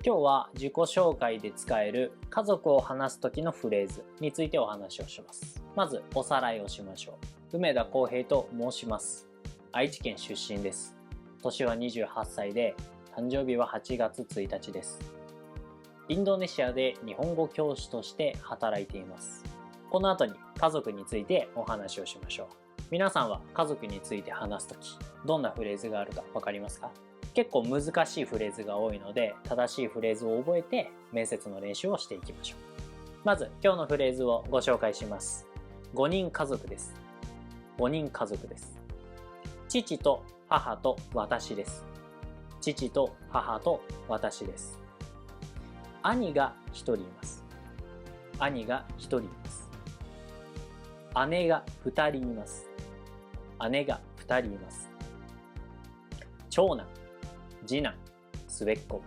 今日は自己紹介で使える家族を話す時のフレーズについてお話をします。まずおさらいをしましょう。梅田浩平と申します。愛知県出身です。年は28歳で、誕生日は8月1日です。インドネシアで日本語教師として働いています。この後に家族についてお話をしましょう。皆さんは家族について話すとき、どんなフレーズがあるかわかりますか？結構難しいフレーズが多いので、正しいフレーズを覚えて面接の練習をしていきましょう。まず今日のフレーズをご紹介します。5人家族です。5人家族です。父と母と私です。父と母と私です。兄が1人います。兄が1人います。姉が2人います。姉が2人います。長男、次男、末っ子。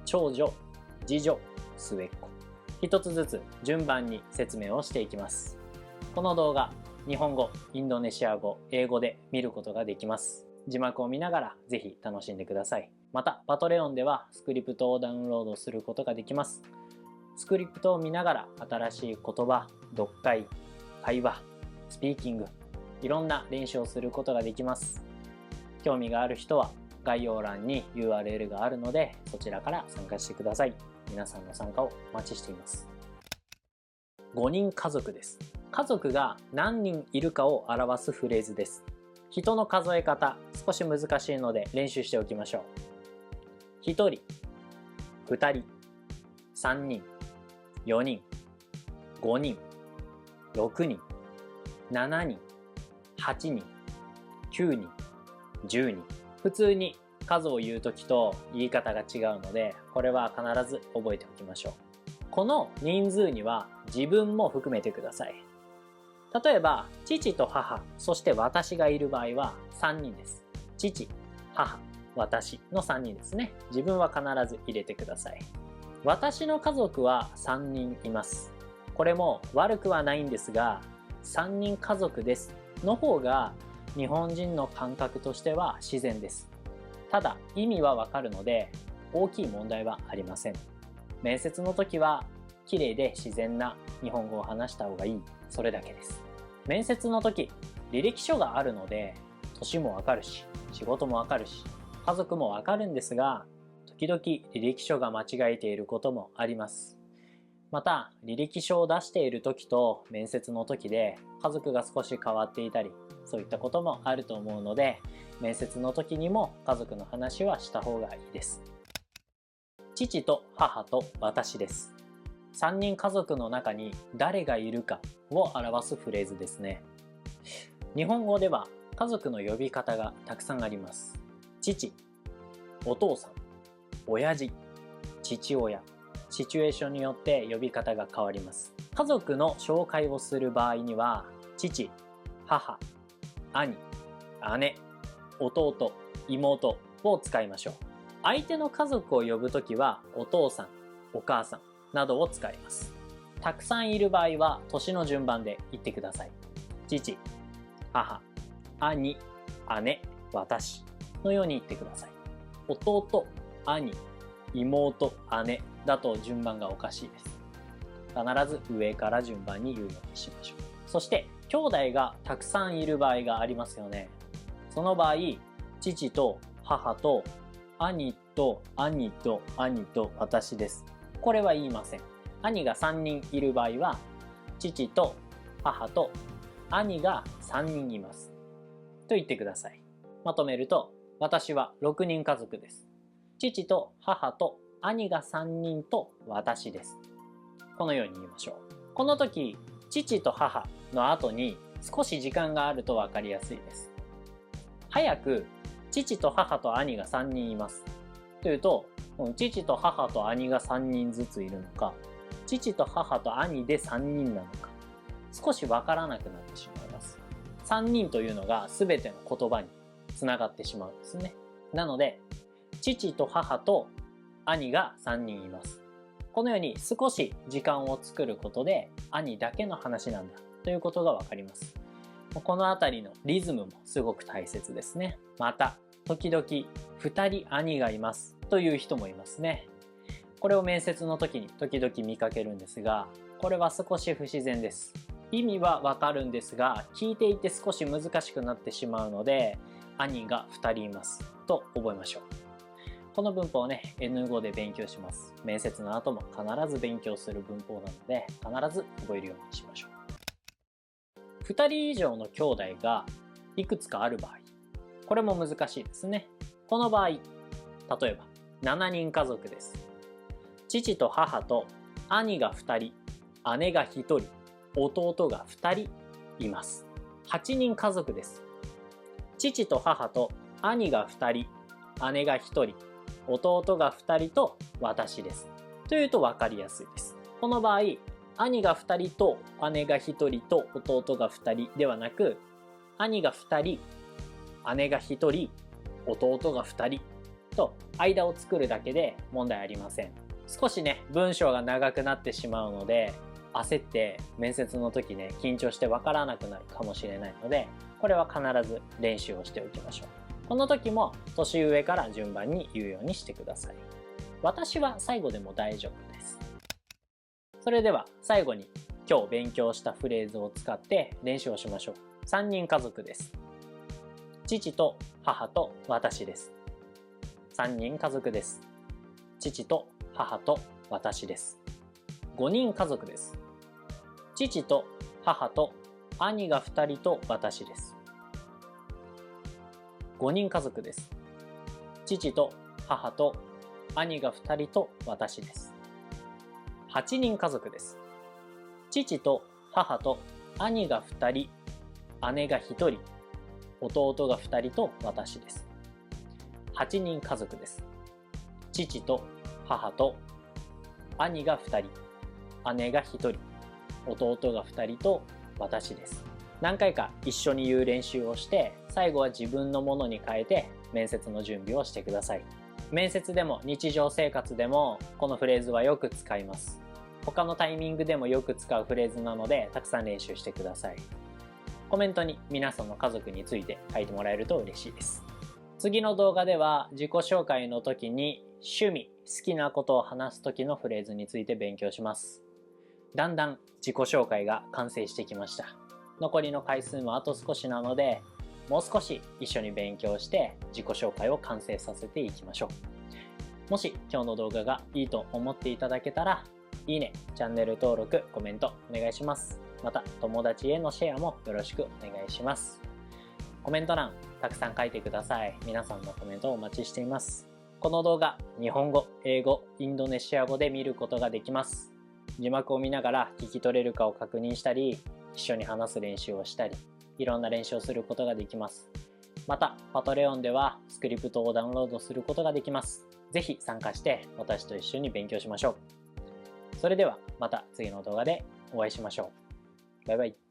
長女、次女、末っ子。一つずつ順番に説明をしていきます。この動画、日本語、インドネシア語、英語で見ることができます。字幕を見ながらぜひ楽しんでください。また、パトレオンではスクリプトをダウンロードすることができます。スクリプトを見ながら新しい言葉、読解、会話、スピーキング、いろんな練習をすることができます。興味がある人は概要欄に URL があるので、そちらから参加してください。皆さんの参加をお待ちしています。5人家族です。家族が何人いるかを表すフレーズです。人の数え方、少し難しいので練習しておきましょう。1人、2人、3人、4人、5人、6人、7人、8人、9人、10人。普通に数を言うときと言い方が違うので、これは必ず覚えておきましょう。この人数には自分も含めてください。例えば、父と母、そして私がいる場合は3人です。父、母、私の3人ですね。自分は必ず入れてください。私の家族は3人います。これも悪くはないんですが、3人家族ですの方が日本人の感覚としては自然です。ただ意味はわかるので大きい問題はありません。面接の時は綺麗で自然な日本語を話した方がいい、それだけです。面接の時、履歴書があるので年もわかるし、仕事もわかるし、家族もわかるんですが、時々履歴書が間違えていることもあります。また履歴書を出している時と面接の時で家族が少し変わっていたり、そういったこともあると思うので、面接の時にも家族の話はした方がいいです。父と母と私です。3人家族の中に誰がいるかを表すフレーズですね。日本語では家族の呼び方がたくさんあります。父、お父さん、親父、父親。シチュエーションによって呼び方が変わります。家族の紹介をする場合には、父、母、兄、姉、弟、妹を使いましょう。相手の家族を呼ぶときはお父さん、お母さんなどを使います。たくさんいる場合は年の順番で言ってください。父、母、兄、姉、私のように言ってください。弟、兄、妹、姉だと順番がおかしいです。必ず上から順番に言うようにしましょう。そして兄弟がたくさんいる場合がありますよね。その場合、父と母と兄と兄と兄と私です。これは言いません。兄が3人いる場合は、父と母と兄が3人います。と言ってください。まとめると、私は6人家族です。父と母と兄が3人と私です。このように言いましょう。この時、父と母の後に少し時間があると分かりやすいです。早く父と母と兄が3人いますというと、父と母と兄が3人ずついるのか、父と母と兄で3人なのか、少し分からなくなってしまいます。3人というのが全ての言葉につながってしまうんですね。なので、父と母と兄が3人います。このように少し時間を作ることで兄だけの話なんだということがわかります。このあたりのリズムもすごく大切ですね。また、時々2人兄がいますという人もいますね。これを面接の時に時々見かけるんですが、これは少し不自然です。意味はわかるんですが、聞いていて少し難しくなってしまうので、兄が2人いますと覚えましょう。この文法をね、N5 で勉強します。面接の後も必ず勉強する文法なので、必ず覚えるようにしましょう。2人以上の兄弟がいくつかある場合、これも難しいですね。この場合、例えば7人家族です。父と母と兄が2人、姉が1人、弟が2人います。8人家族です。父と母と兄が2人、姉が1人、弟が2人と私です。というと分かりやすいです。この場合、兄が2人と姉が1人と弟が2人ではなく、兄が2人、姉が1人、弟が2人と間を作るだけで問題ありません。少しね、文章が長くなってしまうので、焦って面接の時ね、緊張してわからなくなるかもしれないので、これは必ず練習をしておきましょう。この時も年上から順番に言うようにしてください。私は最後でも大丈夫です。それでは最後に今日勉強したフレーズを使って練習をしましょう。3人家族です。父と母と私です。3人家族です。父と母と私です。5人家族です。父と母と兄が2人と私です。5人家族です。父と母と兄が2人と私です。8人家族です。父と母と兄が2人、姉が1人、弟が2人と私です。8人家族です。父と母と兄が2人、姉が1人、弟が2人と私です。何回か一緒に言う練習をして、最後は自分のものに変えて面接の準備をしてください。面接でも日常生活でもこのフレーズはよく使います。他のタイミングでもよく使うフレーズなので、たくさん練習してください。コメントに皆さんの家族について書いてもらえると嬉しいです。次の動画では自己紹介の時に趣味、好きなことを話す時のフレーズについて勉強します。だんだん自己紹介が完成してきました。残りの回数もあと少しなので、もう少し一緒に勉強して自己紹介を完成させていきましょう。もし今日の動画がいいと思っていただけたら、いいね、チャンネル登録、コメントお願いします。また友達へのシェアもよろしくお願いします。コメント欄たくさん書いてください。皆さんのコメントをお待ちしています。この動画、日本語、英語、インドネシア語で見ることができます。字幕を見ながら聞き取れるかを確認したり、一緒に話す練習をしたり、いろんな練習をすることができます。また、パトレオンではスクリプトをダウンロードすることができます。ぜひ参加して私と一緒に勉強しましょう。それではまた次の動画でお会いしましょう。バイバイ。